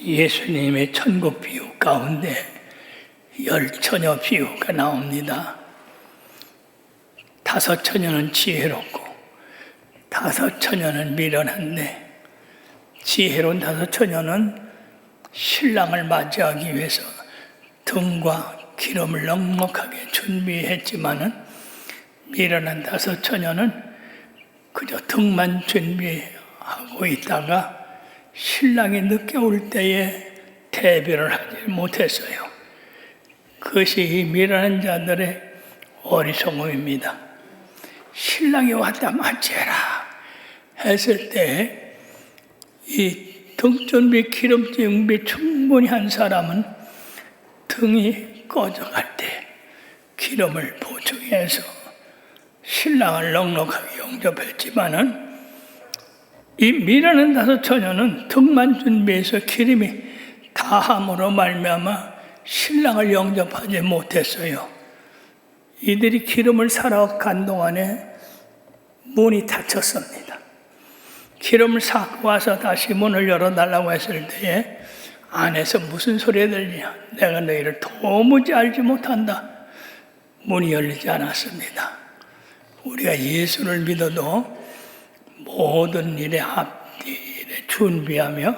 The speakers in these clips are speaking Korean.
예수님의 천국 비유 가운데 열처녀 비유가 나옵니다. 5 처녀는 지혜롭고 5 처녀는 미련한데, 지혜로운 5 처녀는 신랑을 맞이하기 위해서 등과 기름을 넉넉하게 준비했지만은, 미련한 5 처녀는 그저 등만 준비하고 있다가 신랑이 늦게 올 때에 대비를 하지 못했어요. 그것이 이 미련한 자들의 어리석음입니다. 신랑이 왔다 맞이해라 했을 때 이 등 준비, 기름 준비 충분히 한 사람은 등이 꺼져갈 때 기름을 보충해서 신랑을 넉넉하게 영접했지만은, 이 미련한 5 처녀는 등만 준비해서 기름이 다함으로 말미암아 신랑을 영접하지 못했어요. 이들이 기름을 사러 간 동안에 문이 닫혔습니다. 기름을 사고 와서 다시 문을 열어달라고 했을 때에 안에서 무슨 소리가 들리냐, 내가 너희를 도무지 알지 못한다. 문이 열리지 않았습니다. 우리가 예수를 믿어도 모든 일에 앞뒤에 준비하며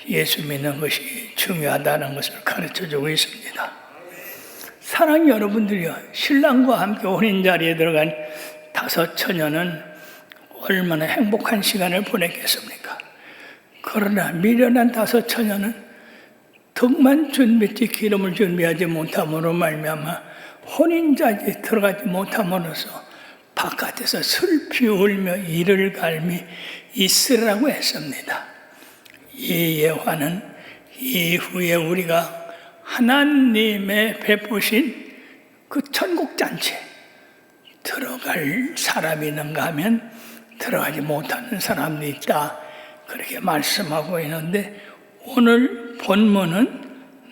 예수 믿는 것이 중요하다는 것을 가르쳐주고 있습니다. 사랑하는 여러분들이요, 신랑과 함께 혼인 자리에 들어간 5 처녀는 얼마나 행복한 시간을 보냈겠습니까? 그러나 미련한 5 처녀는 등만 준비했지 기름을 준비하지 못함으로 말미암아 혼인 자리에 들어가지 못함으로써 바깥에서 슬피 울며 이를 갈미 있으라고 했습니다. 이 예화는 이후에 우리가 하나님의 베푸신 그 천국잔치에 들어갈 사람이 있는가 하면 들어가지 못하는 사람도 있다, 그렇게 말씀하고 있는데, 오늘 본문은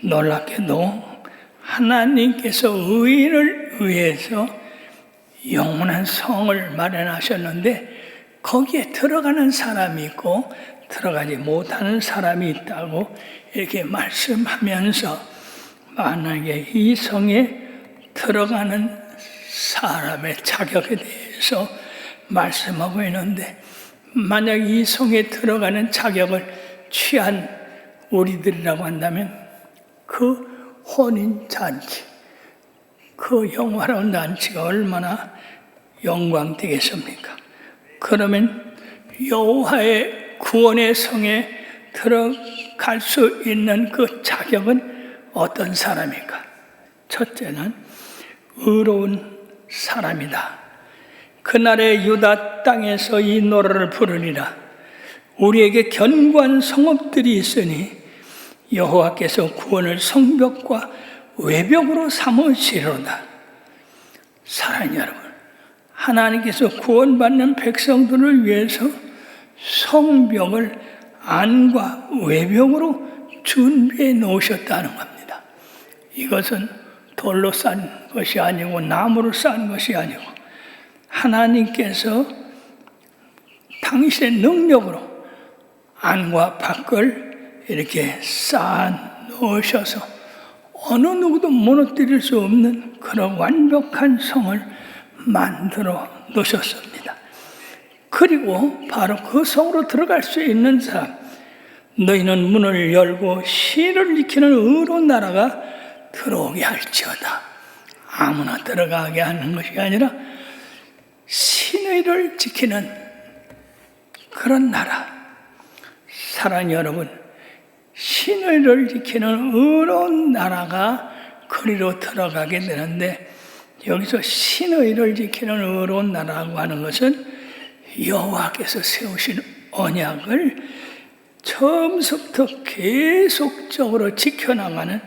놀랍게도 하나님께서 의인을 위해서 영원한 성을 마련하셨는데 거기에 들어가는 사람이 있고 들어가지 못하는 사람이 있다고 이렇게 말씀하면서, 만약에 이 성에 들어가는 사람의 자격에 대해서 말씀하고 있는데, 만약 이 성에 들어가는 자격을 취한 우리들이라고 한다면 그 혼인잔치, 그 영화로운 잔치가 얼마나 영광되겠습니까? 그러면 여호와의 구원의 성에 들어갈 수 있는 그 자격은 어떤 사람입니까? 첫째는 의로운 사람이다. 그날의 유다 땅에서 이 노래를 부르리라. 우리에게 견고한 성읍들이 있으니 여호와께서 구원을 성벽과 외벽으로 삼으시리로다. 사랑하는 여러분, 하나님께서 구원받는 백성들을 위해서 성벽을 안과 외벽으로 준비해 놓으셨다는 겁니다. 이것은 돌로 싼 것이 아니고 나무로 싼 것이 아니고 하나님께서 당신의 능력으로 안과 밖을 이렇게 쌓아 놓으셔서 어느 누구도 무너뜨릴 수 없는 그런 완벽한 성을 만들어 놓으셨습니다. 그리고 바로 그 성으로 들어갈 수 있는 사람, 너희는 문을 열고 시를 지키는 의로운 나라가 들어오게 할지어다. 아무나 들어가게 하는 것이 아니라 신의를 지키는 그런 나라. 사랑하는 여러분, 신의를 지키는 의로운 나라가 그리로 들어가게 되는데, 여기서 신의를 지키는 의로운 나라라고 하는 것은 여호와께서 세우신 언약을 처음부터 계속적으로 지켜나가는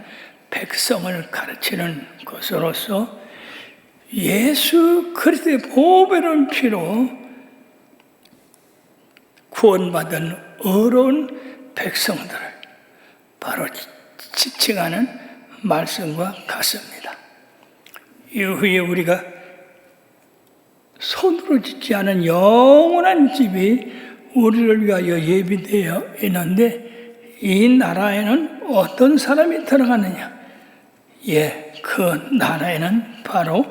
백성을 가르치는 것으로서 예수 그리스도의 보배로운 피로 구원받은 의로운 백성들을 바로 지칭하는 말씀과 같습니다. 이후에 우리가 손으로 짓지 않은 영원한 집이 우리를 위하여 예비되어 있는데, 이 나라에는 어떤 사람이 들어가느냐? 그 나라에는 바로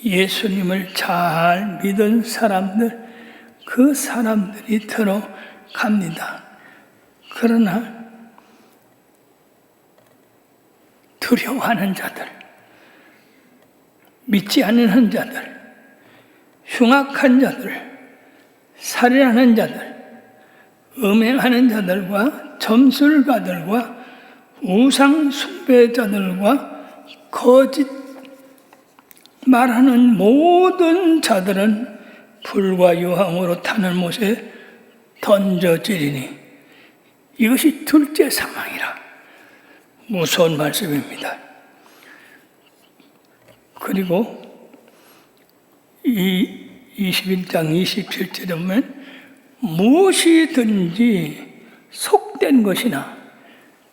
예수님을 잘 믿은 사람들, 그 사람들이 들어갑니다. 그러나 두려워하는 자들, 믿지 않는 자들, 흉악한 자들, 살인하는 자들, 음행하는 자들과 점술가들과 우상 숭배자들과 거짓 말하는 모든 자들은 불과 유황으로 타는 못에 던져지리니 이것이 둘째 사망이라. 무서운 말씀입니다. 그리고 이 21장 27절에 보면 무엇이든지 속된 것이나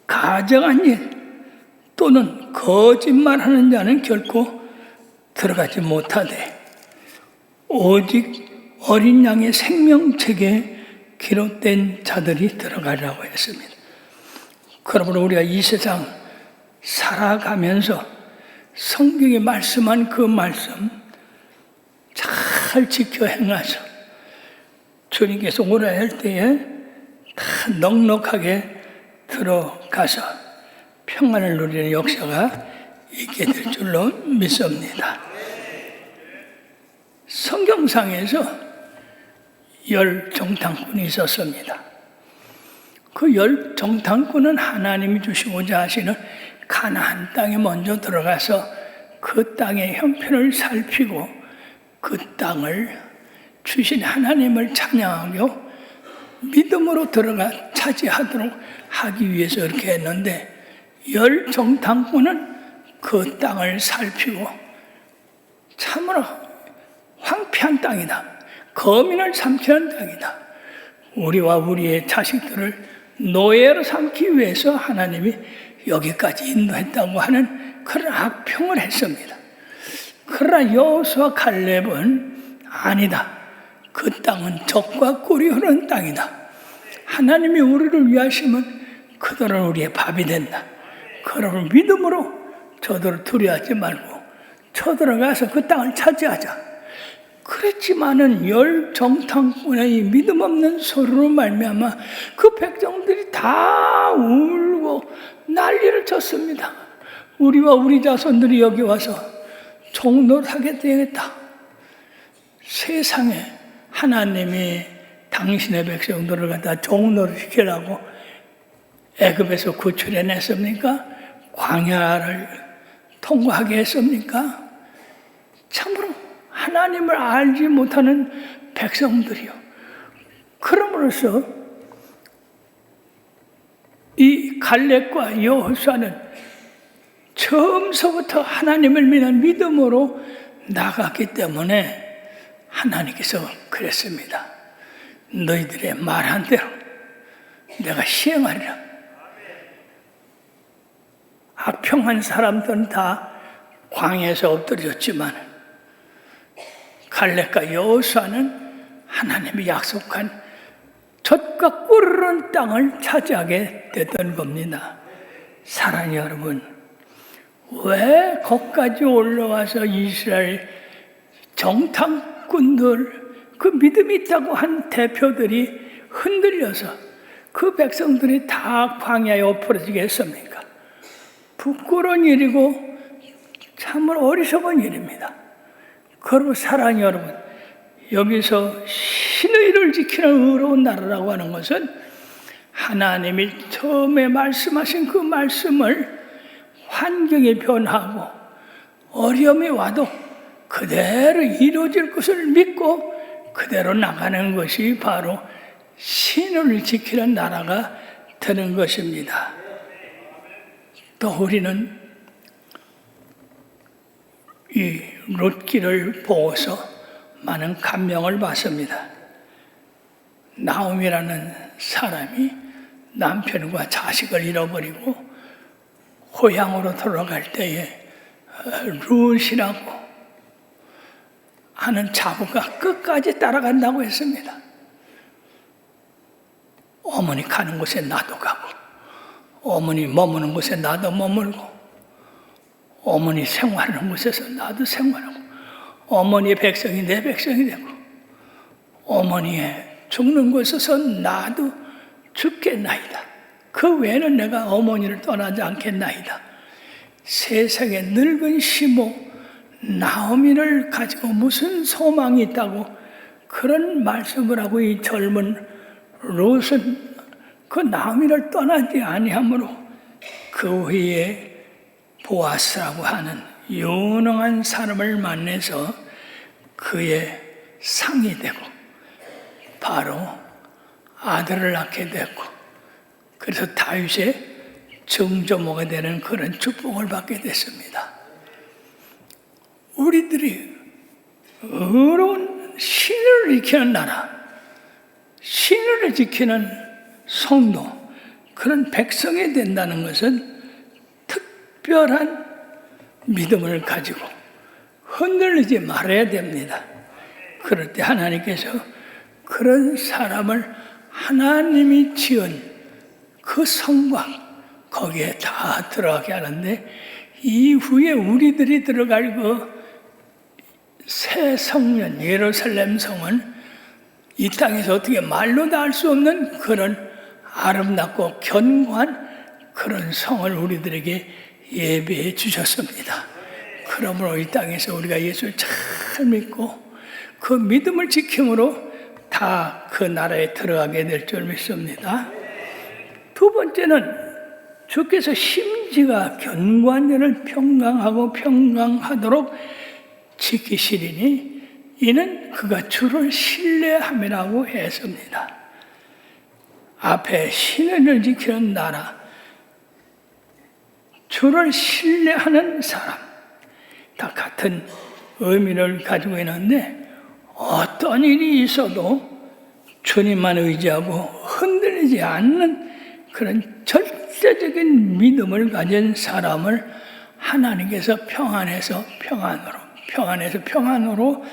가정한 일 또는 거짓말하는 자는 결코 들어가지 못하되 오직 어린 양의 생명책에 기록된 자들이 들어가라고 했습니다. 그러므로 우리가 이 세상 살아가면서 성경에 말씀한 그 말씀 잘 지켜 행하서 주님께서 오라 할 때에 다 넉넉하게 들어가서 평안을 누리는 역사가 있게 될 줄로 믿습니다. 성경상에서 10정탐꾼이 있었습니다. 그 10정탐꾼은 하나님이 주시고자 하시는 가나안 땅에 먼저 들어가서 그 땅의 형편을 살피고 그 땅을 주신 하나님을 찬양하며 믿음으로 들어가 차지하도록 하기 위해서 이렇게 했는데 10정탐꾼은 그 땅을 살피고 참으로 황폐한 땅이다. 거민을 삼키는 땅이다. 우리와 우리의 자식들을 노예로 삼기 위해서 하나님이 여기까지 인도했다고 하는 그런 악평을 했습니다. 그러나 여호수아 갈렙은 아니다. 그 땅은 젖과 꿀이 흐르는 땅이다. 하나님이 우리를 위하시면 그들은 우리의 밥이 된다. 그러므로 믿음으로 저들을 두려워하지 말고 쳐들어가서 그 땅을 차지하자. 그랬지만은 10정탐꾼의 믿음 없는 소리로 말미암아 그 백성들이 다 울고 난리를 쳤습니다. 우리와 우리 자손들이 여기 와서 종노릇하게 되겠다. 세상에 하나님이 당신의 백성들을 갖다 종노릇시키라고 애굽에서 구출해냈습니까? 광야를 통과하게 했습니까? 참으로 하나님을 알지 못하는 백성들이요. 그럼으로써 이 갈렙과 여호수아는 처음서부터 하나님을 믿는 믿음으로 나갔기 때문에 하나님께서 그랬습니다. 너희들의 말한 대로 내가 시행하리라. 악평한 사람들은 다 광야에서 엎드려졌지만 갈렙과 여호수아는 하나님이 약속한 젖과 꿀을 땅을 차지하게 됐던 겁니다. 사랑하는 여러분, 왜 거기까지 올라와서 이스라엘 정탐꾼들, 그 믿음이 있다고 한 대표들이 흔들려서 그 백성들이 다 광야에 엎어지게 했습니까? 부끄러운 일이고 참으로 어리석은 일입니다. 그리고 사랑하는 여러분, 여기서 신의를 지키는 의로운 나라라고 하는 것은 하나님이 처음에 말씀하신 그 말씀을 환경이 변하고 어려움이 와도 그대로 이루어질 것을 믿고 그대로 나가는 것이 바로 신을 지키는 나라가 되는 것입니다. 또 우리는 이 롯기를 보고서 많은 감명을 받습니다. 나옴이라는 사람이 남편과 자식을 잃어버리고 고향으로 돌아갈 때에 룻이라고 하는 자부가 끝까지 따라간다고 했습니다. 어머니 가는 곳에 나도 가고, 어머니 머무는 곳에 나도 머물고, 어머니 생활하는 곳에서 나도 생활하고, 어머니의 백성이 내 백성이 되고, 어머니의 죽는 곳에서 나도 죽겠나이다. 그 외에는 내가 어머니를 떠나지 않겠나이다. 세상에 늙은 시모 나오미를 가지고 무슨 소망이 있다고 그런 말씀을 하고 이 젊은 롯은 그 나오미를 떠나지 아니하므로 그 후에 보아스라고 하는 유능한 사람을 만나서 그의 상이 되고 바로 아들을 낳게 됐고, 그래서 다윗의 정조모가 되는 그런 축복을 받게 됐습니다. 우리들이 의로운 신을 지키는 나라, 신을 지키는 성도, 그런 백성이 된다는 것은 특별한 믿음을 가지고 흔들리지 말아야 됩니다. 그럴 때 하나님께서 그런 사람을 하나님이 지은 그 성곽 거기에 다 들어가게 하는데, 이후에 우리들이 들어갈 그 새 성전 예루살렘 성은 이 땅에서 어떻게 말로 다 할 수 없는 그런 아름답고 견고한 그런 성을 우리들에게 예배해 주셨습니다. 그러므로 이 땅에서 우리가 예수를 잘 믿고 그 믿음을 지킴으로 다 그 나라에 들어가게 될 줄 믿습니다. 두 번째는 주께서 심지가 견고한 자를 평강하고 평강하도록 지키시리니 이는 그가 주를 신뢰함이라고 했습니다. 앞에 신을 지키는 나라, 주를 신뢰하는 사람, 다 같은 의미를 가지고 있는데, 어떤 일이 있어도 주님만 의지하고 흔들리지 않는 그런 절대적인 믿음을 가진 사람을 하나님께서 평안에서 평안으로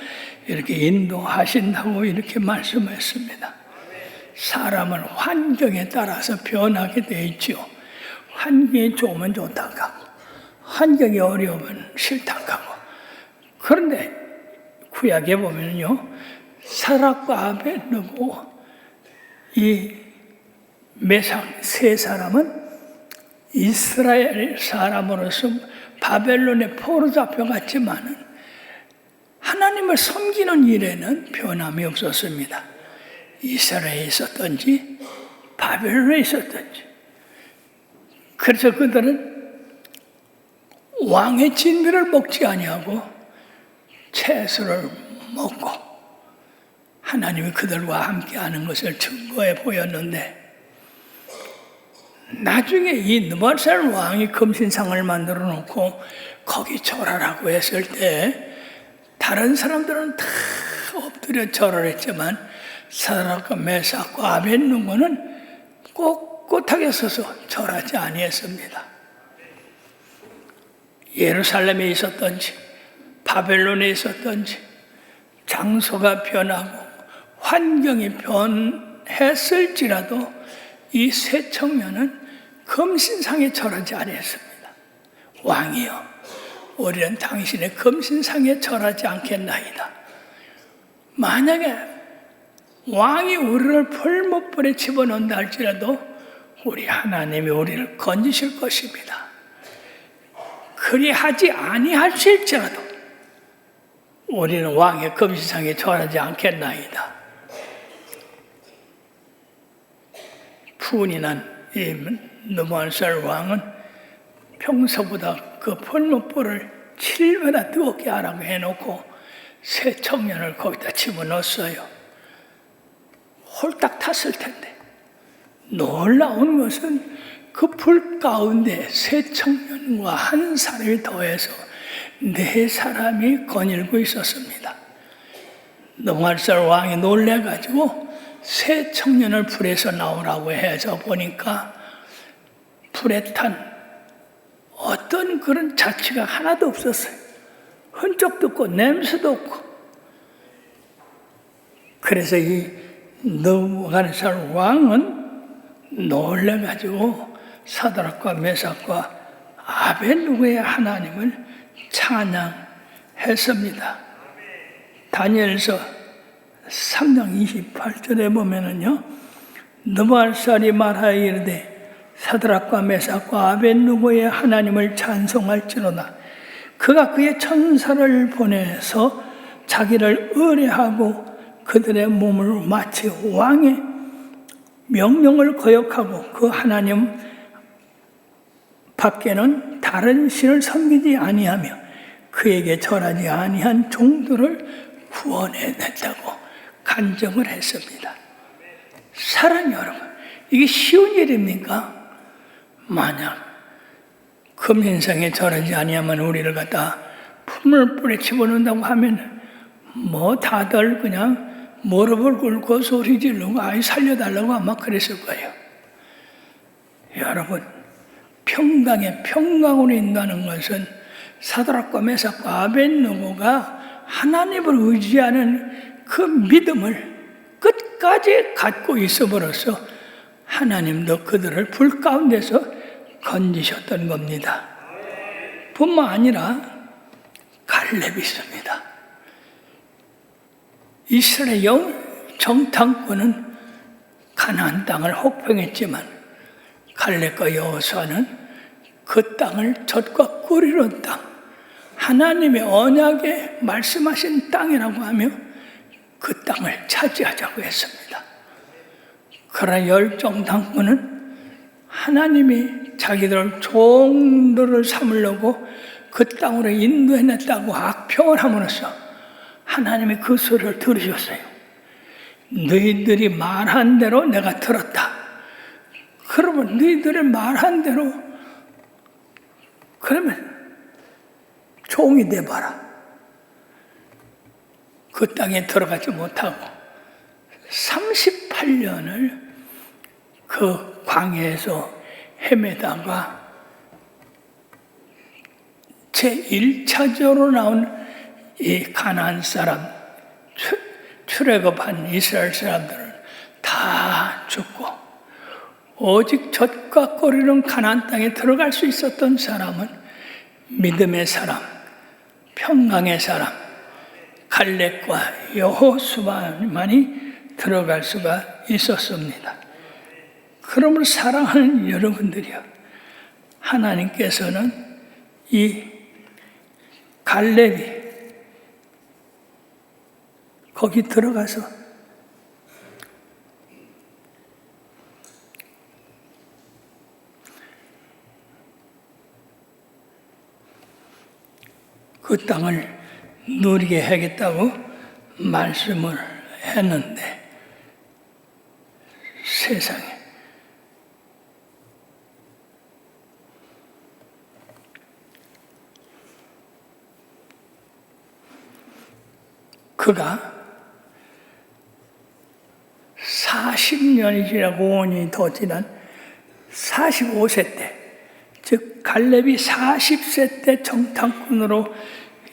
이렇게 인도하신다고 이렇게 말씀했습니다. 사람은 환경에 따라서 변하게 되어 있죠. 환경이 좋으면 좋다고 하고, 환경이 어려우면 싫다고 하고. 그런데 구약에 보면요, 사락과 아벤느고 이 메삭 세 사람은 이스라엘 사람으로서 바벨론에 포로 잡혀갔지만은 하나님을 섬기는 일에는 변함이 없었습니다. 이스라엘에 있었던지 바벨론에 있었던지. 그래서 그들은 왕의 진미를 먹지 아니하고 채소를 먹고 하나님이 그들과 함께하는 것을 증거해 보였는데, 나중에 이 느부갓네살 왕이 금신상을 만들어 놓고 거기 절하라고 했을 때 다른 사람들은 다 엎드려 절을 했지만 사드락과 메삭과 아벤느고는 꼿꼿하게 서서 절하지 아니했습니다. 예루살렘에 있었던지 바벨론에 있었던지 장소가 변하고 환경이 변했을지라도 이 세 청년은 금신상에 절하지 아니했습니다. 왕이여, 우리는 당신의 금신상에 절하지 않겠나이다. 만약에 왕이 우리를 풀무불에 집어넣는다 할지라도 우리 하나님이 우리를 건지실 것입니다. 그리하지 아니하실지라도 우리는 왕의 금신상에 절하지 않겠나이다. 푸운이 난 이 느부갓네살 왕은 평소보다 그 풀무불을 7배나 뜨겁게 하라고 해놓고 새 청년을 거기다 집어넣었어요. 홀딱 탔을 텐데, 놀라운 것은 그 불 가운데 새 청년과 한 사람이 더해서 4사람이 거닐고 있었습니다. 느부갓네살 왕이 놀래가지고 새 청년을 불에서 나오라고 해서 보니까 불에 탄 어떤 그런 자취가 하나도 없었어요. 흔적도 없고 냄새도 없고. 그래서 이 느부갓네살 왕은 놀래가지고 사드락과 메삭과 아벳느고의 하나님을 찬양했습니다. 다니엘서 3장 28절에 보면은요, 느부갓네살이 말하여 이르되 사드락과 메삭과 아벳느고의 하나님을 찬송할지로다. 그가 그의 천사를 보내서 자기를 의뢰하고 그들의 몸을 마치 왕의 명령을 거역하고 그 하나님 밖에는 다른 신을 섬기지 아니하며 그에게 절하지 아니한 종들을 구원해냈다고 간증을 했습니다. 사랑하는 여러분, 이게 쉬운 일입니까? 만약 금인상에 절하지 아니하면 우리를 갖다 풀물불에 집어넣는다고 하면 뭐 다들 그냥 무릎을 꿇고 소리 지르고 아이 살려달라고 아마 그랬을 거예요. 여러분, 평강에 평강으로 인도하는 것은 사드락과 메삭과 아벳느고가 하나님을 의지하는 그 믿음을 끝까지 갖고 있어버려서 하나님도 그들을 불 가운데서 건지셨던 겁니다. 뿐만 아니라 갈렙이 있습니다. 이스라엘 정탐꾼은 가나안 땅을 혹평했지만 갈렙과 여호수아는 그 땅을 젖과 꿀이는 땅, 하나님의 언약에 말씀하신 땅이라고 하며 그 땅을 차지하자고 했습니다. 그러나 열정탐꾼은 하나님이 자기들 종들을 삼으려고 그 땅으로 인도해냈다고 악평을 함으로써 하나님이 그 소리를 들으셨어요. 너희들이 말한 대로 내가 들었다. 그러면 너희들이 말한 대로 그러면 종이 돼봐라. 그 땅에 들어가지 못하고 38년을 그 광야에서 헤매다가 제1차적으로 나온 이 가나안 사람, 출애굽한 이스라엘 사람들은 다 죽고 오직 젖과 꿀이는 가나안 땅에 들어갈 수 있었던 사람은 믿음의 사람, 평강의 사람, 갈렙과 여호수아만이 들어갈 수가 있었습니다. 그러므로 사랑하는 여러분들이요, 하나님께서는 이 갈렙이 거기 들어가서 그 땅을 누리게 하겠다고 말씀을 했는데 세상에 그가 40년이 지나고 5년이 더 지난 45세 때, 즉 갈렙이 40세 때 정탐꾼으로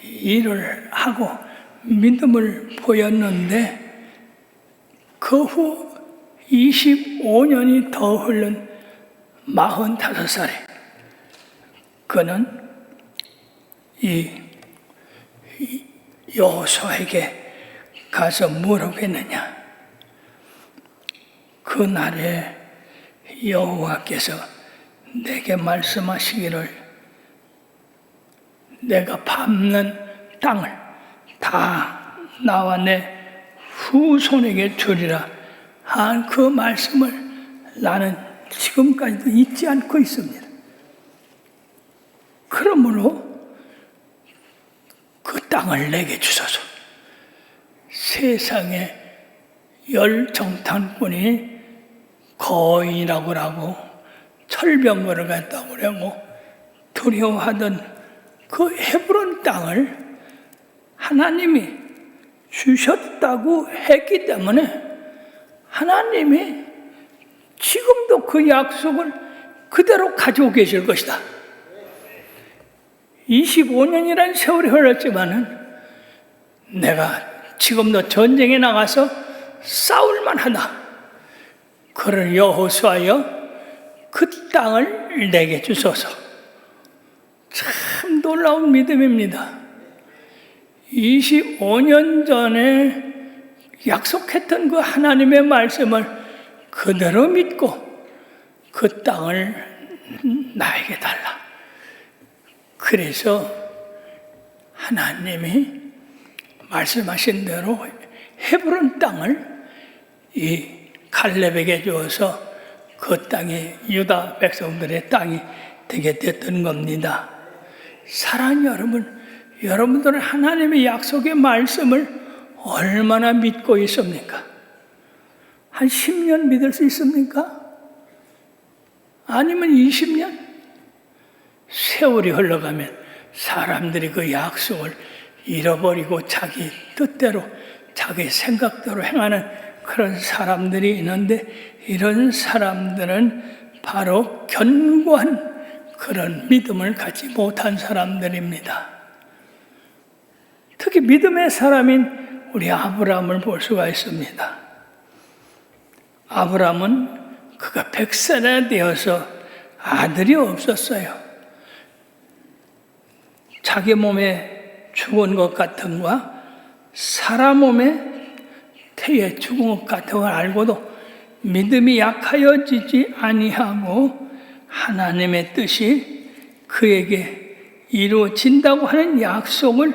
일을 하고 믿음을 보였는데 그 후 25년이 더 흐른 45살에 그는 이 여호수아에게 가서 뭐라고 했느냐? 그날에 여호와께서 내게 말씀하시기를 내가 밟는 땅을 다 나와 내 후손에게 주리라 한 그 말씀을 나는 지금까지도 잊지 않고 있습니다. 그러므로 그 땅을 내게 주소서. 세상에 열정탐꾼이 거인이라고 하고 철병거를 갖다고 하고 두려워하던 그 헤브론 땅을 하나님이 주셨다고 했기 때문에 하나님이 지금도 그 약속을 그대로 가지고 계실 것이다. 25년이라는 세월이 흘렀지만은 내가 지금도 전쟁에 나가서 싸울만 하다. 그런 여호수아여 그 땅을 내게 주소서. 참 놀라운 믿음입니다. 25년 전에 약속했던 그 하나님의 말씀을 그대로 믿고 그 땅을 나에게 달라. 그래서 하나님이 말씀하신 대로 헤브론 땅을 이 갈렙에게 주어서 그 땅이 유다 백성들의 땅이 되게 됐던 겁니다. 사랑하는 여러분, 여러분들은 하나님의 약속의 말씀을 얼마나 믿고 있습니까? 한 10년 믿을 수 있습니까? 아니면 20년? 세월이 흘러가면 사람들이 그 약속을 잃어버리고 자기 뜻대로 자기 생각대로 행하는 그런 사람들이 있는데, 이런 사람들은 바로 견고한 그런 믿음을 갖지 못한 사람들입니다. 특히 믿음의 사람인 우리 아브라함을 볼 수가 있습니다. 아브라함은 그가 100세나 되어서 아들이 없었어요. 자기 몸에 죽은 것 같은 거와 사람 몸에 태에 죽은 것 같은 걸 알고도 믿음이 약하여지지 아니하고 하나님의 뜻이 그에게 이루어진다고 하는 약속을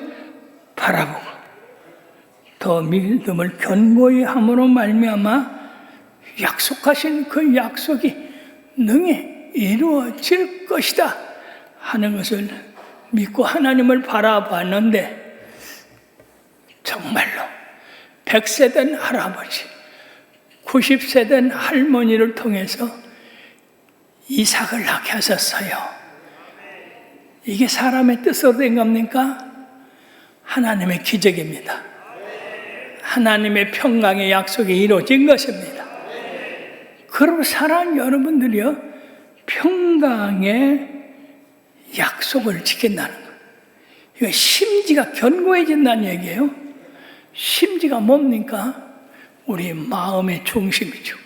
바라보고 더 믿음을 견고히 함으로 말미암아 약속하신 그 약속이 능히 이루어질 것이다 하는 것을 믿고 하나님을 바라봤는데, 정말로 100세 된 할아버지, 90세 된 할머니를 통해서 이삭을 낳게 하셨어요. 이게 사람의 뜻으로 된 겁니까? 하나님의 기적입니다. 하나님의 평강의 약속이 이루어진 것입니다. 그럼 사랑하는 여러분들이요, 평강의 약속을 지킨다는 거예요. 이거 심지가 견고해진다는 얘기예요. 심지가 뭡니까? 우리 마음의 중심이죠.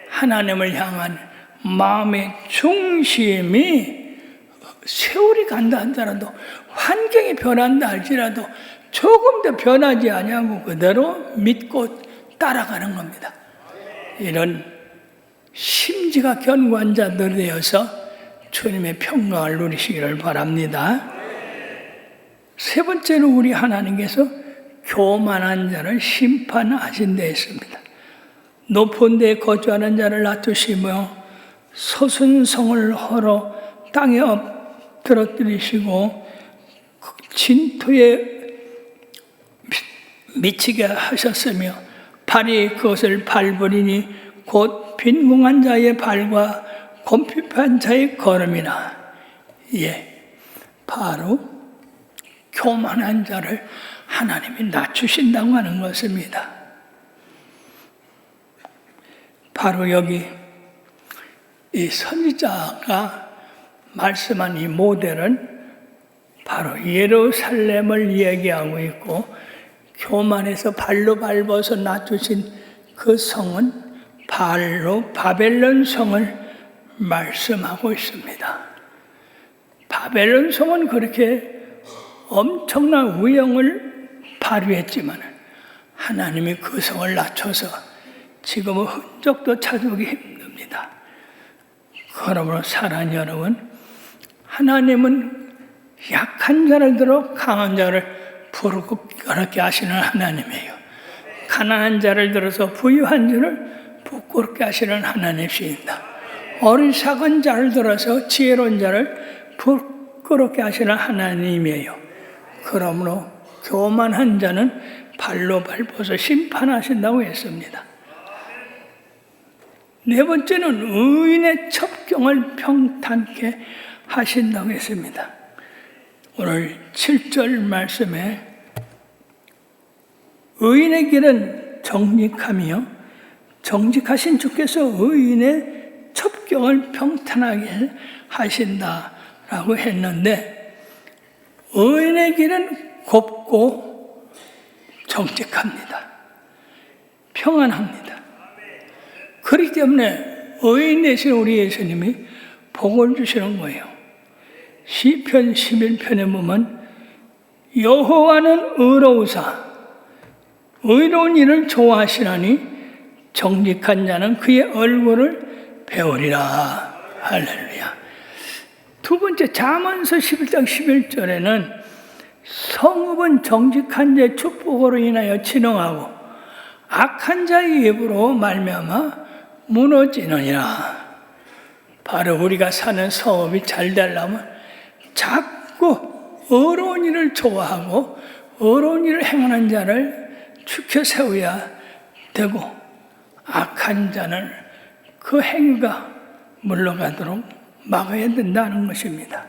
하나님을 향한 마음의 중심이 세월이 간다 할지라도, 환경이 변한다 할지라도 조금 더 변하지 아니하고 그대로 믿고 따라가는 겁니다. 이런 심지가 견고한 자들 되어서 주님의 평강을 누리시기를 바랍니다. 세 번째로 우리 하나님께서 교만한 자를 심판하신 데 있습니다. 높은 데에 거주하는 자를 낮추시며 솟은 성을 헐어 땅에 엎드러뜨리시고 진토에 미치게 하셨으며 발이 그것을 밟으리니 곧 빈궁한 자의 발과 곰핍한 자의 걸음이나. 예, 바로 교만한 자를 하나님이 낮추신다고 하는 것입니다. 바로 여기 이 선지자가 말씀한 이 모델은 바로 예루살렘을 이야기하고 있고, 교만해서 발로 밟아서 낮추신 그 성은 바로 바벨론 성을 말씀하고 있습니다. 바벨론 성은 그렇게 엄청난 위엄을 발휘했지만 하나님이 그 성을 낮춰서 지금은 흔적도 찾아오기 힘듭니다. 그러므로 사랑하는 여러분, 하나님은 약한 자를 들어 강한 자를 부끄럽게 하시는 하나님이에요. 가난한 자를 들어서 부유한 자를 부끄럽게 하시는 하나님이십니다. 어리석은 자를 들어서 지혜로운 자를 부끄럽게 하시는 하나님이에요. 그러므로 교만한 자는 발로 밟아서 심판하신다고 했습니다. 네 번째는 의인의 첩경을 평탄케 하신다고 했습니다. 오늘 7절 말씀에 의인의 길은 정직하며 정직하신 주께서 의인의 첩경을 평탄하게 하신다라고 했는데, 의인의 길은 곱고 정직합니다. 평안합니다. 그렇기 때문에 의인 되신 우리 예수님이 복을 주시는 거예요. 시편 11편에 보면 여호와는 의로우사 의로운 일을 좋아하시나니 정직한 자는 그의 얼굴을 배우리라. 할렐루야. 두 번째 잠언서 11장 11절에는 성읍은 정직한 자의 축복으로 인하여 진흥하고 악한 자의 입으로 말미암아 무너지느니라. 바로 우리가 사는 성읍이 잘 되려면 자꾸 의로운 일을 좋아하고 의로운 일을 행하는 자를 추켜 세워야 되고 악한 자는 그 행위가 물러가도록 막아야 된다는 것입니다.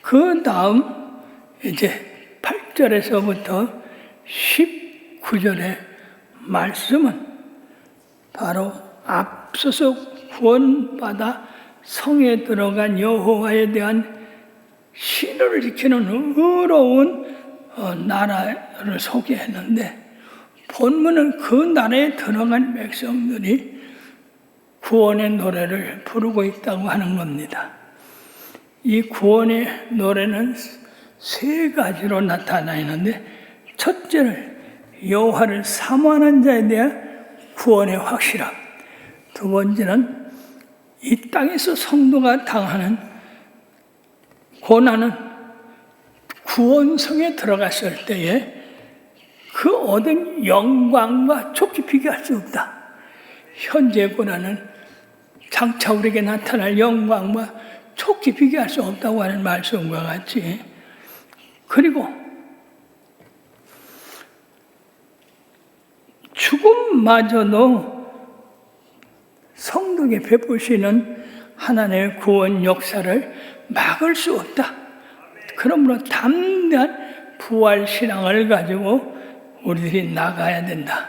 그 다음 이제 8절에서부터 19절의 말씀은 바로 앞서서 구원받아 성에 들어간 여호와에 대한 신을 지키는 의로운 나라를 소개했는데 본문은 그 나라에 들어간 백성들이 구원의 노래를 부르고 있다고 하는 겁니다. 이 구원의 노래는 세 가지로 나타나 있는데 첫째는 여호와를 사모하는 자에 대한 구원의 확실함, 두 번째는 이 땅에서 성도가 당하는 고난은 구원성에 들어갔을 때에 그 얻은 영광과 좋게 비교할 수 없다. 현재 고난은 장차 우리에게 나타날 영광과 좋게 비교할 수 없다고 하는 말씀과 같이, 그리고 죽음마저도 성도에게 베푸시는 하나님의 구원 역사를 막을 수 없다. 그러므로 담대한 부활신앙을 가지고 우리들이 나가야 된다.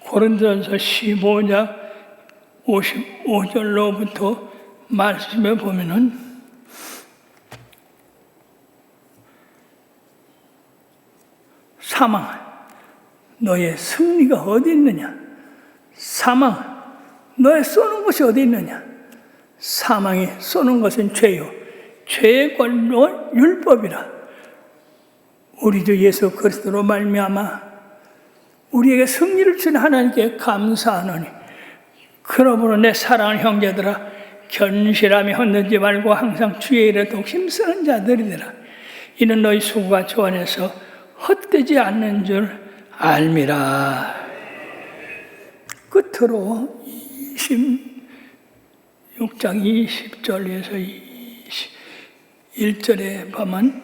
고린도전서 15장 55절로부터 말씀해 보면은 사망, 너의 승리가 어디 있느냐? 사망, 너의 쏘는 것이 어디 있느냐? 사망이 쏘는 것은 죄요, 죄의 권능은 율법이라. 우리 주 예수 그리스도로 말미암아 우리에게 승리를 준 하나님께 감사하노니, 그러므로 내 사랑하는 형제들아, 견실함이 헛되지 말고 항상 주의 일에 더욱 힘쓰는 자들이더라. 이는 너희 수고가 주 안에서 헛되지 않는 줄 알미라. 끝으로 26장 20절에서 21절에 보면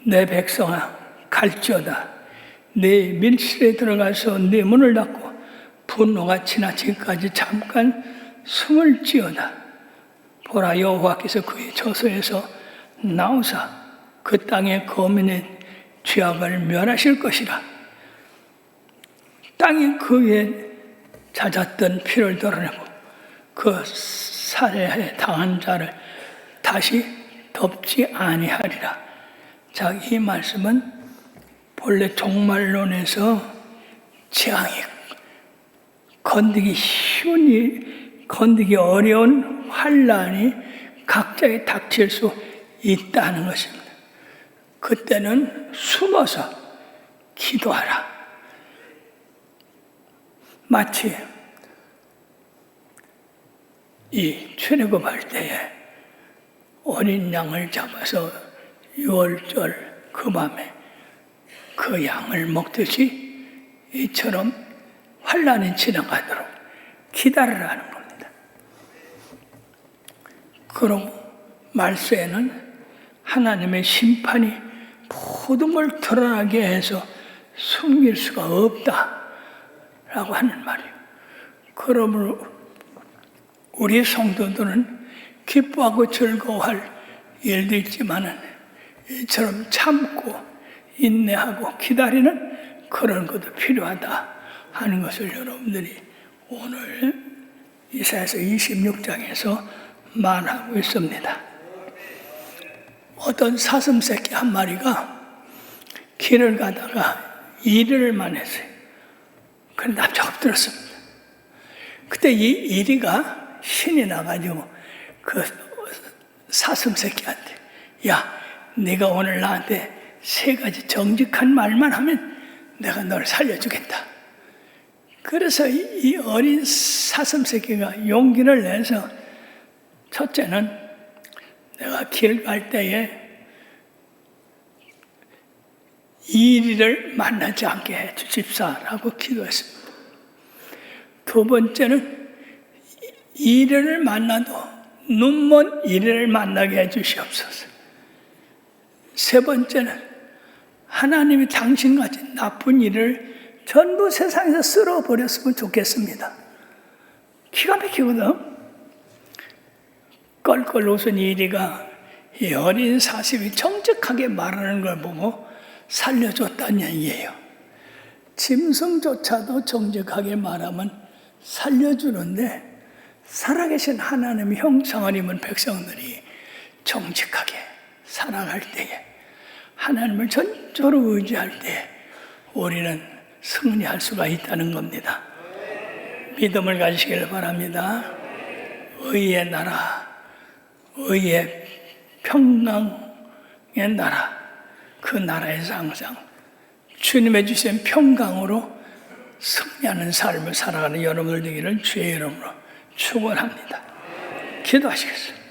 내 백성아 갈지어다. 내 밀실에 들어가서 내 문을 닫고 분노가 지나치기까지 잠깐 숨을 지어다. 보라, 여호와께서 그의 저소에서 나오사 그 땅의 거민의 죄악을 멸하실 것이라. 땅이 그에 잦았던 피를 덜어내고 그 살해에 당한 자를 다시 덮지 아니하리라. 자, 이 말씀은 본래 종말론에서 재앙이 건드기 어려운 환난이 각자에 닥칠 수 있다는 것입니다. 그때는 숨어서 기도하라. 마치 이 출애굽할 때에 어린 양을 잡아서 6월절 그 밤에 그 양을 먹듯이 이처럼 환난이 지나가도록 기다리라는 겁니다. 그럼 말세에는 하나님의 심판이 모든 걸 드러나게 해서 숨길 수가 없다라고 하는 말이에요. 그러므로 우리 성도들은 기뻐하고 즐거워할 일도 있지만은 이처럼 참고 인내하고 기다리는 그런 것도 필요하다 하는 것을 여러분들이 오늘 이사야서 26장에서 말하고 있습니다. 어떤 사슴새끼 한 마리가 길을 가다가 이르를만 했어요. 그런 남자가 엎드렸습니다. 그때 이 이리가 신이 나가지고 그 사슴새끼한테, 야, 네가 오늘 나한테 3가지 정직한 말만 하면 내가 널 살려주겠다. 그래서 이 어린 사슴새끼가 용기를 내서, 첫째는 내가 길 갈 때에 이리를 만나지 않게 해 주십사라고 기도했습니다. 2번째는 이리를 만나도 눈먼 이리를 만나게 해 주시옵소서. 3번째는 하나님이 당신같이 나쁜 일을 전부 세상에서 쓸어버렸으면 좋겠습니다. 기가 막히거든. 껄껄 웃은 이리가 이 어린 사슴이 정직하게 말하는 걸 보고 살려줬다는 얘기예요. 짐승조차도 정직하게 말하면 살려주는데, 살아계신 하나님의 형상을 입은 백성들이 정직하게 살아갈 때에, 하나님을 전적으로 의지할 때에 우리는 승리할 수가 있다는 겁니다. 믿음을 가지시길 바랍니다. 의의 나라, 의의 평강의 나라, 그 나라에서 항상 주님의 주신 평강으로 승리하는 삶을 살아가는 여러분들 되기를 주의 이름으로 축원합니다. 기도하시겠습니다.